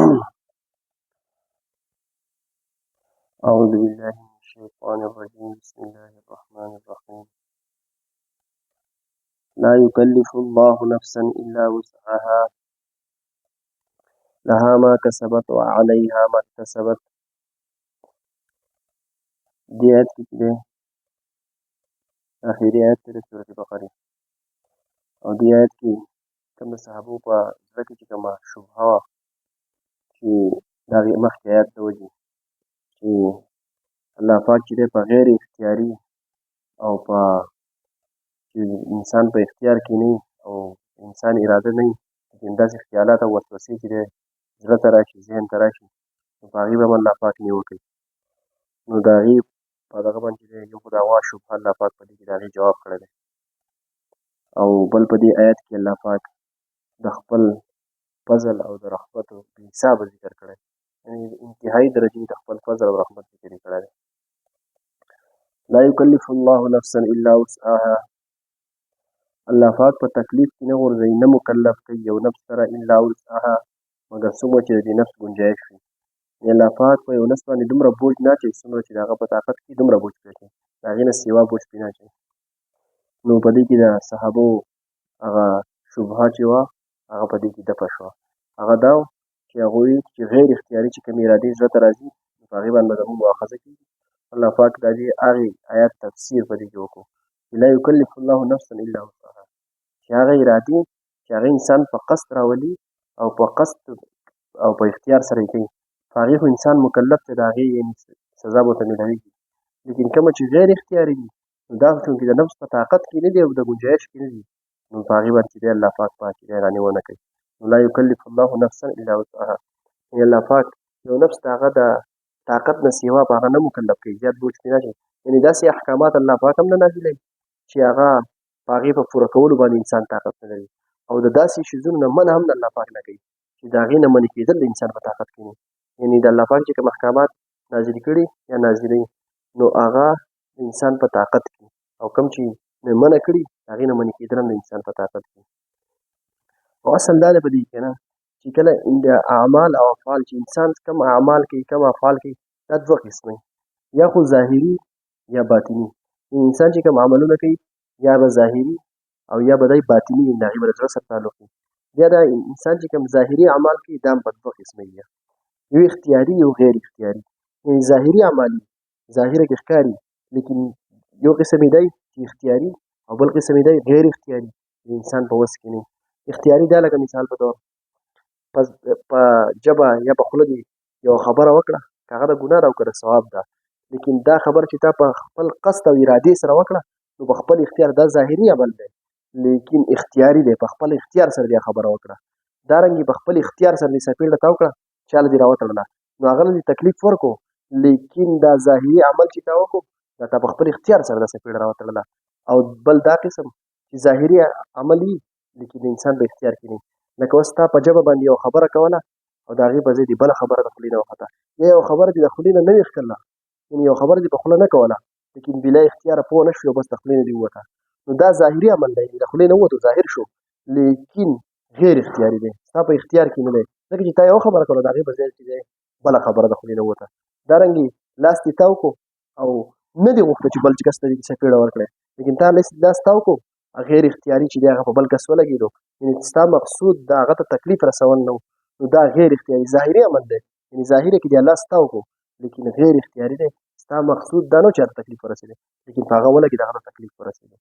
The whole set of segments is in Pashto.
أعوذ بالله من الشيطان الرجيم. بسم الله الرحمن الرحيم. لا يكلف الله نفسا إلا وسعها لها ما كسبت وعليها ما اكتسبت. دي آيات كده آخر آيات في سورة البقرة، أو دي آيات كم صحابو با ذكي كما شبهة في داغي مخي آيات دوجي في الله پاک چې په غیر اختیاري او په انسان په اختیار کې نه او انسان اراده نه لیکن داسې خیالات او وسوسې چې زړه ته راشي ذهن ته راشي نو په هغې به الله پاک نیوکه کوي. نو د هغې په دغه باندې یو خو د هغه شبهه الله پاک په دې کې د هغې جواب کړی دی، او بل په دې آیت کې الله پاک د خپل فضل او د رحمت بې حسابه ذکر کړی، یعنې انتهایي درجې د خپل فضل او رحمت ذکر یې کړی دی. لا یکلف الله نفسا الا وسعها، الله پاک په تکلیف کې نه غورځوي، نه مکلف کوي یو نفس سره الا وسعها مګر څومره چې د دې نفس ګنجایش وي. الله پاک په یو نفس باندې دومره بوج نه اچوي څومره چې د هغه په طاقت کې دومره بوج پرې اچوي، د هغې نه سوا بوج پرې نه اچوي. نو په دې کې د صحابو هغه شبهه چې وه هغه په دې کې دفع شوه. هغه دا و چې هغوی چې غیر اختیاري چې کومې ارادې زړه ته راځي نو په هغې باندې به زموږ مؤاخذه کېږي. الله پاک د دې هغې آیات تفسیر په دې کې وکړو چې لا یکلف الله نفسا الا وسعها، چې هغه ارادې چې هغه انسان په قصد راولي او په قصد او په اختیار سره یې کوي په هغې خو انسان مکلف دی، د هغې سزا به ورته میلاویږي. لیکن کومه چې غیر اختیاري دي نو دا چونکې د نفس په طاقت کې نه دي او د ګنجایش کې نه دي نو په هغې باندې چې دی الله پاک پاک چې دی هغه نیونه کوي. نو لا یکلف الله نفسا الا وسعها، یعنې الله پاک یو نفس د هغه د طاقت نه سوا په هغه نه مکلف کوي، زیات بوج پرې نه اچوي. یعنې داسې احکامات الله پاک هم نه نازلوي چې هغه په هغې په پوره کولو باندې انسان طاقت نه لري، او د داسې شیزونو نه منع هم د الله پاک نه کوي چې د هغې نه منع کېدل د انسان په طاقت کې نه. یعنې د الله پاک چې کوم احکامات نازل کړي یا نازلوي نو هغه د انسان په طاقت کې، او کوم چې منع کړي هغې نه منع کېدل هم د انسان په طاقت کې. او اصل دا دی په دې کې نه چې کله د اعمال او افعال چې انسان کم اعمال کوي کم افعال کوي دا دوه قسمه، یا خو ظاهري یا باطني. انسان چې کوم عملونه کوي یا به ظاهري او یا به دی باطني د هغې به د زړه سره تعلق وي. بیا دا انسان چې کوم ظاهري اعمال کوي دا هم په دوه قسمه دي، یو اختیاري یو غیر اختیاري. یعنې ظاهري اعمال ظاهره کې ښکاري لیکن یو قسم یې دی چې اختیاري او بل قسم یې دی غیر اختیاري، د انسان په وس کې نه. اختیاري دا لکه مثال په طور په ژبه یا په خوله دې یوه خبره وکړه که هغه د ګناه ده او که د ثواب ده، لیکن دا خبره چې تا په خپل قصد او ارادې سره وکړه نو په خپل اختیار دا ظاهري عمل دی لیکن اختیاري دی، په خپل اختیار سره دې خبره وکړه. دارنګې په خپل اختیار سره دې څپېړه تاو کړه چاله دې راوتړله نو هغه له دې تکلیف ورکړو، لیکن دا ظاهري عمل چې تا وکړو دا تا په خپل اختیار سره دا څپېړه راوتړله. او بل دا قسم چې ظاهري عمل وي لیکن د انسان په اختیار کې نه، لکه اوس تا په ژبه باندې یو خبره کوله او د هغې په ځای دې بله خبره د خولې نه وخته، یا یو خبره دې د خولې نه وي ښکله، یعنې یو خبره دې په خوله نه کوله لیکن بلا اختیاره پوه نه شوې او بس د خولې نه دې ووته، نو دا ظاهري عمل دی، د خولې نه ووتو ظاهر شو لیکن غیر اختیاري دی، ستا په اختیار کې نه دی، ځکه چې تا یوه خبره کوله د هغې په ځای چې دی بله خبره د خولې نه ووته. دارنګې لاس دې تاو کړو او نه دې غوښته چې بل کس ته دې څپېړه ورکړې، لیکن تا لاس تاو کړو غیر اختیاري چې دی هغه په بل کس ولګېدو، یعنې ستا مقصود د هغه ته تکلیف رسول نه و، نو دا غیر اختیاري ظاهري عمل دی، یعنې ظاهره کې دې لاس تاو کړو لیکن غیر اختیاري دی، ستا مقصود دا نه و چې هغه تکلیف ورسېدی لیکن په هغه ولګېد هغه ته تکلیف ورسېدو.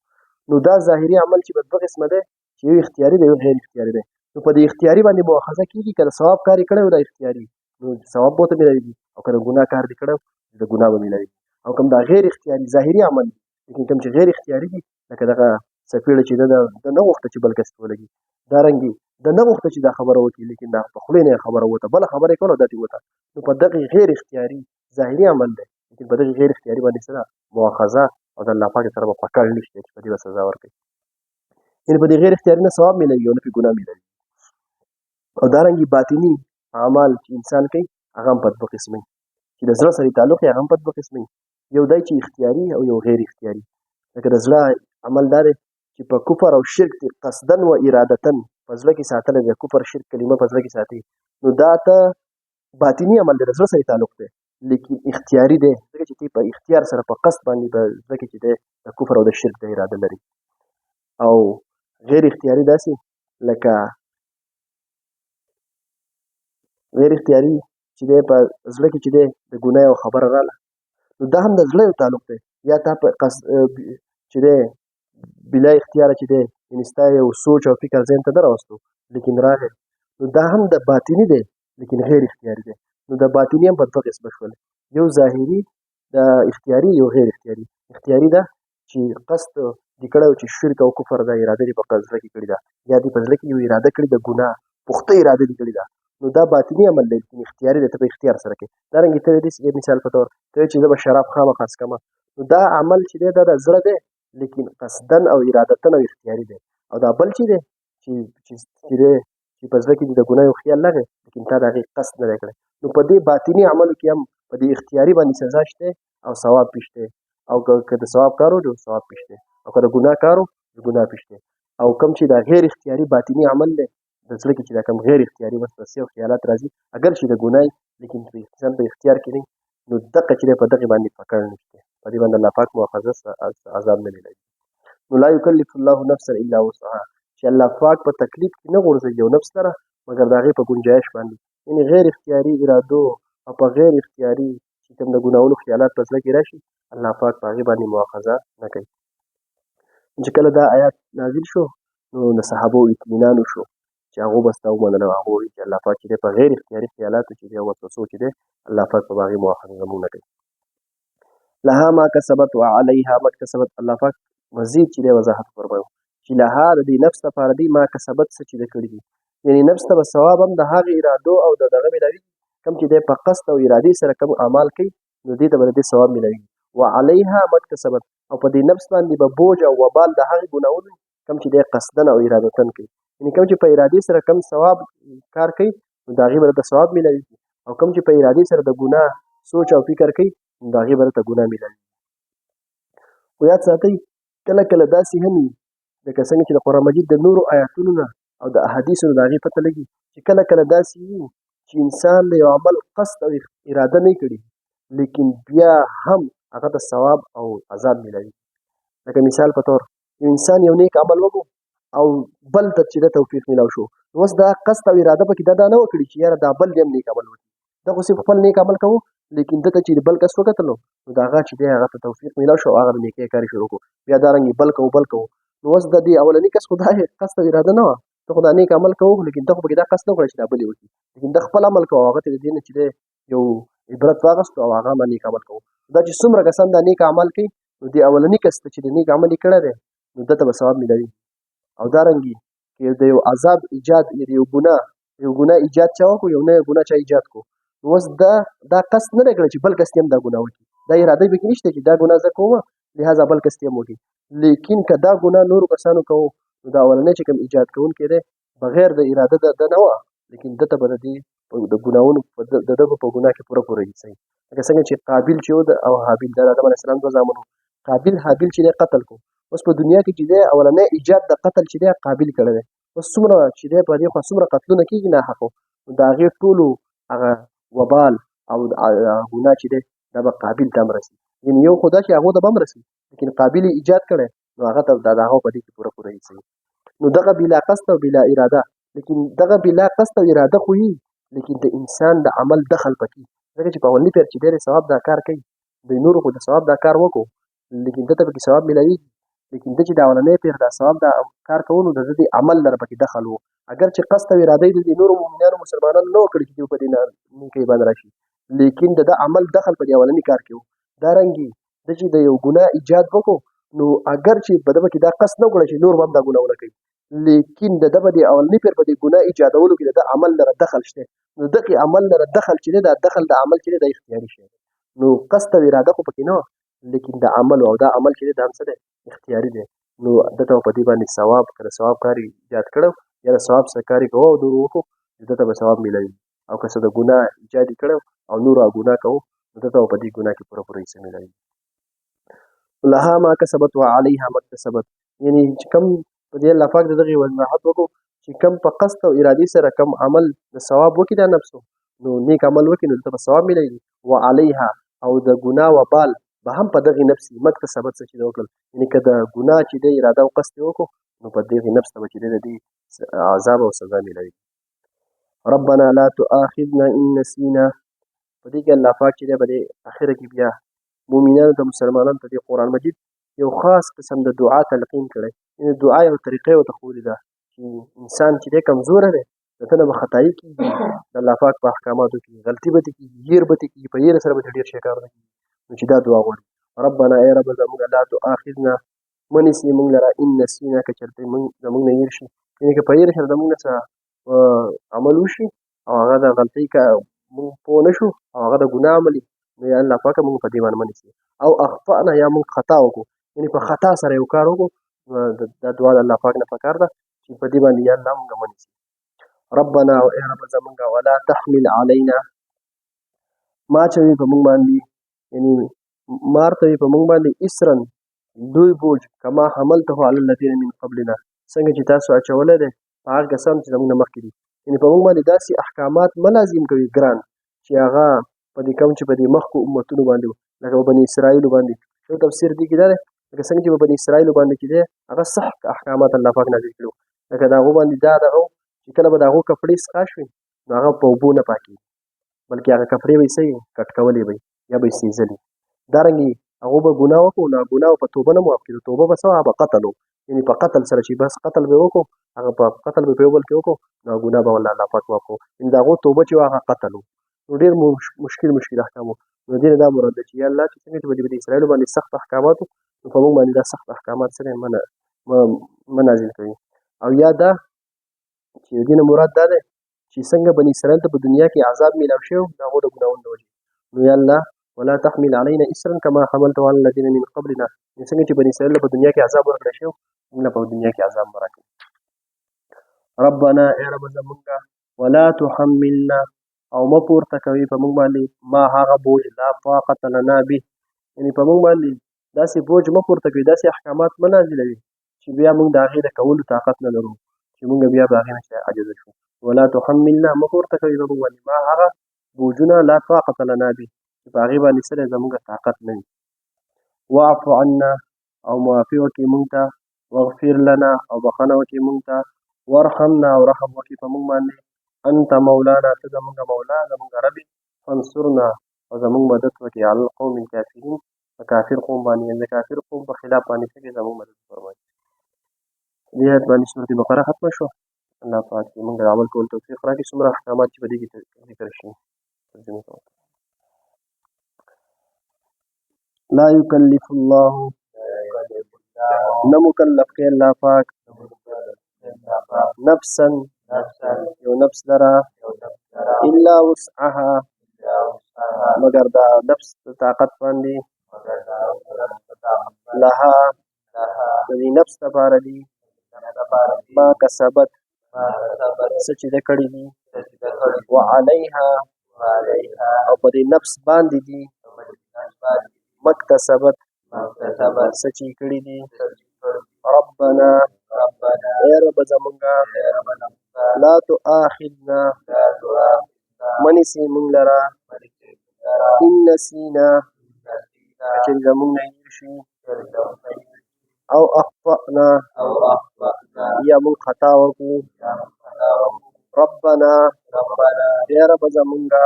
نو دا ظاهري عمل چې په دوه قسمه دی چې یو اختیاري دی یو غیر اختیاري دی. نو په دې اختیاري باندې مؤاخذه کېږي که د ثواب کار یې کړی و دا اختیاري نو ثواب به ورته میلاوېږي، او که د ګناه کار دې کړی د ګناه به میلاوېږي. او کوم دا غیر اختیاري ظاهري عمل دی لیکن کوم چې غیر اختیاري دي لکه دغه څپېړه چې ده نه غوښته چې بل کس ته ولګي، دارنګې ده نه غوښته چې دا خبره وکړي لیکن دا په خولې نه یې خبره ووته، بله خبره یې کوله دا دې وته، نو په دغې غیر اختیاري ظاهري عمل دی لیکن په دغې غیر اختیاري باندې څه ده مؤاخذه او د الله پاک سره به پکړ نشته چې په دې به سزا ورکوي، یعنې په دې غیر اختیاري نه ثواب میلاوي او نه پرې ګناه میلاوي. او دارنګې باطني اعمال چې انسان کوي هغه هم په دوه قسمه چې د زړه سره تعلق یې هغه هم په دوه قسمه، یو دی چې اختیاري او یو غیر اختیاري. لکه د زړه عمل دا دی چې په کفر او شرک قصدن و ارادتن په زړه کې ساتلی د کفر شرک کلمه په زړه کې ساتي، نو دا ته باطنی عمل د زړه سره تعلق دی لیکن اختیاري دی ځکه چې تی په اختیار سره په قصد باندې به ځکه چې دی د کفر او د شرک د اراده لري او غیر اختیاري داسې لکه غیر اختیاري چې دی په زړه کې چې دی د ګناه او خبره رااله نو دا هم د زړه یو تعلق دی یا تا په قصد چې دی بلا اختیاره چې دی یعنې ستا یو سوچ او فکر ذهن ته نه راوستو لیکن راغی نو دا هم د باطني دی لیکن غیر اختیاري دی نو د باطني هم په دوه قسمه شول یو ظاهري د اختیاري یو غیر اختیاري اختیاري ده چې قصد دې کړی چې شرک او کفر دا اراده دې په زړه کې کړې ده یا دې په زړه کې یو اراده کړې د ګناه پخته اراده دې کړې ده نو دا باطني عمل دی لیکن اختیاري دی ته په اختیار سره کوې دارنګې ته د دې مثال په طور ته چې زه به شراب خامخا څښمه نو دا عمل چې دی دا د زړه دی لیکن قصدن او ارادتن او اختیاري دی او دا بل چې دی چې په زړه کې د ګناه یو خیال لري لیکن تا د هغې قصد نه دی کړی نو په دې باطني عملو کې هم په دې اختیاري باندې سزا شته او ثواب پې شته او که د ثواب کار و نو ثواب پې شته او که د ګناه کار و د ګناه پې شته او کوم چې دا غیر اختیاري باطني عمل دی د زړه کې چې دا کوم غیر اختیاري وسوسې او خیالات راځي اگر چې د ګناه لیکن انسان په اختیار کې دی نو دغه چې دی په دغې باندې پکړ نشته په دې باندې الله پاک مؤاخذه عذاب نه میلاوي نو لا یکلف الله نفسا الا وسعها چې الله پاک په تکلیف کې نه غورځوي یو نفس سره مګر د هغې په ګنجایش باندې یعنې غیر اختیاري ارادو او په غیر اختیاري چې کوم د ګناهونو خیالات په زړه کې راشي الله پاک په هغې باندې مؤاخذه نه کوي چې کله دا آیات نازل شو نو د صحابو اطمینان وشو چې هغو به ستا ومنله هغه ووایي چې الله پاک چې دی په غیر اختیاري خیالاتو چې دی او وسوسو چې دی الله پاک په هغې مؤاخذه زموږ نه کوي لها ما کسبت وعلیها ما اکتسبت الله پاک مزید چې دی وضاحت فرمایو چې لها د دې نفس لپاره دی ما کسبت څه چې ده کړي دي یعنې نفس ته به ثواب هم د هغې ارادو او د دغه میلاوي کوم چې دی په قصد او ارادې سره کوم اعمال کوي نو دې ته به د دې ثواب میلاوي وعلیها ما اکتسبت او په دې نفس باندې به بوج او وبال د هغې ګناهونو کوم چې دی قصدن او ارادتن کوي یعنې کوم چې په ارادې سره کوم ثواب کار کوي نو د هغې به د ثواب میلاوي او کوم چې په ارادې سره د ګناه سوچ او فکر کوي نو د هغې به درته ګناه میلاوي خو یاد ساتئ کله کله داسې هم وي لکه څنګه چې د قرآن مجید د نورو آیاتونو نه او د احادیثو نه د هغې پته لګي چې کله کله داسې وي چې انسان د یو عمل قصد او اراده نه کړي لیکن بیا هم هغه د ثواب او عذاب میلاوي لکه مثال په طور یو انسان یو نیک عمل وکړو او بل ته چې د توفیق میلاو شو نو اوس دا قصد او اراده پکې دا نه وکړي چې یاره دا بل دی هم نیک عمل وکړي دا خو صرف خپل نیک عمل کوو لیکن دته چې بل کس وکتلو نو د هغه چې دی هغه ته توفیق میلاو شو هغه د نیکۍ کار شروع کړو بیا دارنګې بل کوو نو اوس د دې اولني کس خو دا قصد او اراده نه وه ته خو دا نیک عمل کوو لیکن ته خو پکې دا قصد نه وکړه چې دا بل یې وکړي لیکن د خپل عمل کوو هغه ته د دې نه چې دی یو عبرت واخیستو او هغه هم نیک عمل کوو دا چې څومره کسان دا نیک عمل کوي نو دې اولني کس ته چې د نیک عمل یې کړی دی نو دته به ثواب میلاوي او دارنګې که د یو عذاب ایجاد یو ګناه ایجاد چا وکړو یو نه ګناه چا ایجاد کړو نو اوس دا قصد نه دی کړی چې بل کس هم دا ګناه وکړي دا اراده پکې نشته چې دا ګناه زه کوم لهذا بل کس هم وکړي لیکن که دا ګناه نورو کسانو کوو نو دا اولنی چې کوم ایجاد کوونکی دی بغیر د اراده د نه وه لیکن دته به د دې د ګناهونو د ده په ګناه کې پوره حصه وي لکه څنګه چې قابل چې و او حابیل د آدم علیه السلام دوه زامن وو قابل حابیل چې دی قتل کو اوس په دنیا کې چې دی اولنی ایجاد د قتل چې دی قابل کړی دی اوس څومره چې دی په دې خوا څومره قتلونه کېږي ناحقو نو د هغې ټولو هغه وبال او ګناه چې دی دا به قابل ته هم رسي یعنې یو خو دا چې هغو ته به هم رسي لیکن قابل یې ایجاد کړی نو هغه ته د هغه په دې کې پوره حصه وي نو دغه بلا قصد او بلا اراده لیکن دغه بلا قصد او اراده خو وي لیکن د انسان د عمل دخل پکې ځکه چې په اولني پیر چې دی ثواب دا کار کوي د نورو خو د ثواب دا کار وکړو لیکن دته پکې ثواب میلاویږي لیکن ده چې د اولنی پیر دا ثواب دا کار کوو نو د ده د عمل لره پکې دخل و اگر چې قصد او اراده یې د نورو مؤمنانو مسلمانانو نه وکړي چې دوی په دې نیکۍ باندې راشي لیکن د ده عمل دخل په دې اولني کار کې و دارنګې ده چې د یو ګناه ایجاد وکړو نو اگر چې په ده پکې دا قصد نه وکړه چې نور به هم دا ګناهونه کوي لیکن د ده به د اولني پیر په دې ګناه ایجادولو کې د ده عمل لره دخل شته نو دغې عمل لره دخل چې دی دا دخل د عمل چې دی دا اختیاري شی نو قصد او اراده خو پکې نه وه لیکن د عمل او دا عمل چې دی دا هم څه دی اختیاري دی نو دته په دې باندې ثواب که د ثواب کار ایجاد کړو یا د ثواب څخه کار یې کوو او نور وکړو دته به ثواب میلاوي او که څه د ګناه ایجاد یې کړو او نور ګناه کوو نو دته په دې ګناه کې پوره حصه میلاوي لها ما کسبت وعلیها ما اکتسبت یعنې چې کوم په دې الله پاک د دغې وضاحت وکړو چې کوم په قصد او ارادې سره کوم عمل د ثواب وکړي دا نفسو نو نیک عمل وکړي نو ته به ثواب ملي وعليها او د ګناه وبال به هم په دغه نفس مکتسبت څه چې وکړل یعنی که د ګناه چې د اراده او قصد وکړو نو په دغه نفس ته به چې د دې عذاب او سزا ملوي ربنا لا تؤاخذنا ان نسينا په دې کې الله پاک چې دی په دې اخره کې بیا مؤمنانو ته مسلمانانو ته د قرآن مجید یو خاص قسم د دعا تلقین کړی یعنی دعا یو طریقې ورته ښودلې ده چې انسان چې دی کمزوره دی د ده نه به خطایي کېږي د الله پاک په احکاماتو کې غلطي به دې کېږي هیر به دې کېږي په هیره سره به دې ډېر شي کارونه کېږي نو چې دا دعا غواړي ربنا ای رب زموږ لا تؤاخذنا مه نیسې موږ لره ان نسینا که چېرته زموږ نه هیر شي یعنې که په هیره سره زموږ نه څه عمل وشي او هغه د غلطۍ موږ پوه نه شو او هغه د ګناه عملي نو یا الله پاکه موږ په دې باندې مه نیسې او اخطأنا یا موږ خطا وکړو یعنې په خطا سره یو کار وکړو دا دعا د الله پاک نه پکار ده چې په دې باندې یا الله موږ مه نیسې ربنا او ای رب زمونږه ولا تحمل علینا ما چوي په موږ باندې یعنی مارته په موږ باندې اسرن دوی بوج کما حملته علی الذین من قبلنا څنګه چې تاسو اچولی دی په هغه کسانو چې زموږ نه مخکې دي یعنې په موږ باندې داسې احکامات مه لازم کوي ګران چې هغه په دې کوم چې په دې مخکو امتونو باندې لکه په بني اسرائیلو باندې یو تفسیر دې کې دا دی لکه څنګه چې په بني اسرائیلو باندې چې دی هغه سخت احکامات الله پاک نازل کړي لکه د هغو باندې دا دغه چې کله به د هغو کپړې څښا شوې نو هغه په اوبو نه پاکېږي بلکې هغه کپړې به یې څه کټ کولې به یا به یې سېځلې دارنګې هغو به ګناه وکړو نو ګناه په توبه نه معاف کېدو توبه به څه هغه به قتل و یعنې په قتل سره چې بس قتل به یې وکړو هغه په قتل به په یو بل کې وکړو نو ګناه به والله الله پاک معاف کړو یعنې د هغو توبه چې وه هغه قتل و نو ډېر مشکل احکام و نو دې نه دا مراد ده چې یا الله چې څنګه چې په دې اسرائیلو باندې سخت احکامات وو نو په موږ باندې دا سخت احکامات څه مه نازل کوي او یا دا چې د دې نه مراد دا دی چې څنګه بني اسرائیل ته په دنیا کې عذاب میلاو شوی د هغو د ګناهونو د وجې نو یا الله ولا تحمل علينا اسرا كما حملته على الذين من قبلنا څنګه چې بني اسرائیل په دنیا کې عذاب ورکړی شوی موږ په دنیا کې عذاب مه راکړي ربنا ای رب زمونږه ولا تحملنا او مه پورته کوي په موږ باندې ما هغه بوج لا طاقت لنا به یعنې په موږ باندې داسې بوج مه پورته کوي داسې احکامات مه نازلوي چې بیا موږ د هغې د کولو طاقت نه لرو چې موږ بیا په هغې نه عاجزه شو ولا تحملنا مه پورته کوي په موږ باندې ما هغه بوجونه لا طاقت لنا به چې په هغې باندې څه دی زموږ طاقت نه وي واعف عنا او معافي وکړي موږ ته واغفر لنا او بخښنه وکړي موږ ته وارحمنا او رحم وکړي په موږ باندې انت مولانا ته زموږ مولا زموږ رب فانصرنا او زموږ مدد وکړي علی القوم الکافرین په کافر قوم باندې د کافر قوم په خلاف باندې څه زموږ مدد فرمایي دې آیت باندې سورة بقره ختمه شوه الله پاک دې موږ د عمل کولو توفیق راکړي څومره احکامات چې په دې کې ذکر شي ترجمه کوم لا یکلف الله نه مکلف کوي الله پاک نفسا یو نفس لره الا وسعها مگر دا نفس طاقت باندې لها د دې نفس لپاره دي ما کسبت څه چې ده کړي دي وعليها او په دې نفس باندې دي مکتسبت څه چې کړي دي ربنا ای رب زمونږه لا تؤاخذنا مه نیسې موږ لره ان نسینا چې زمونږ نه هېر شي او اخطأنا یا موږ خطا وکړو ربنا ای رب زمونږه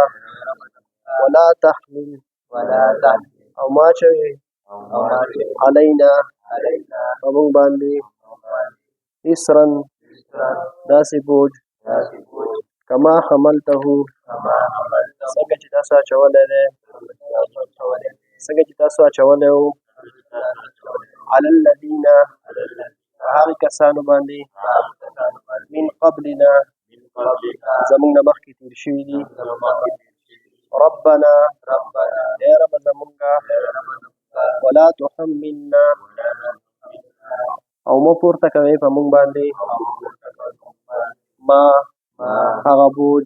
ولا تحمل او ما چوي علینا په موږ باندې اسرا داسې بوج کما حملته څنګه چې تاسو اچولی دی څنګه چې تاسو اچولی وو علی الذین هغې کسانو باندې من قبلنا زموږ نه مخکې تېر شوي دي ربنا ای رب زمونږه ولا تحملنا او مه پورته کوئ په موږ باندې ما هغه بوج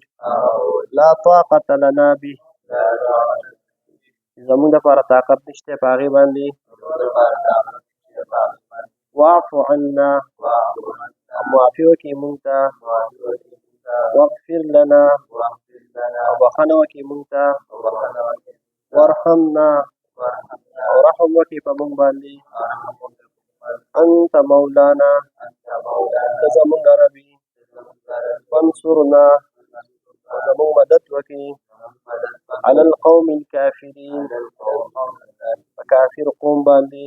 لا طاقت لنا به زموږ دپاره طاقت نشته په هغې باندې واعف عنا معافي وکړي موږ ته واغفر لنا او وبخنه وکي مونږ ته وارحمنا او رحم وکي په مونږ باندې انت مولانا ته زمونږ رب یې فانصرنا او زمونږ مدد وکي على القوم الكافرين په کافر قوم باندې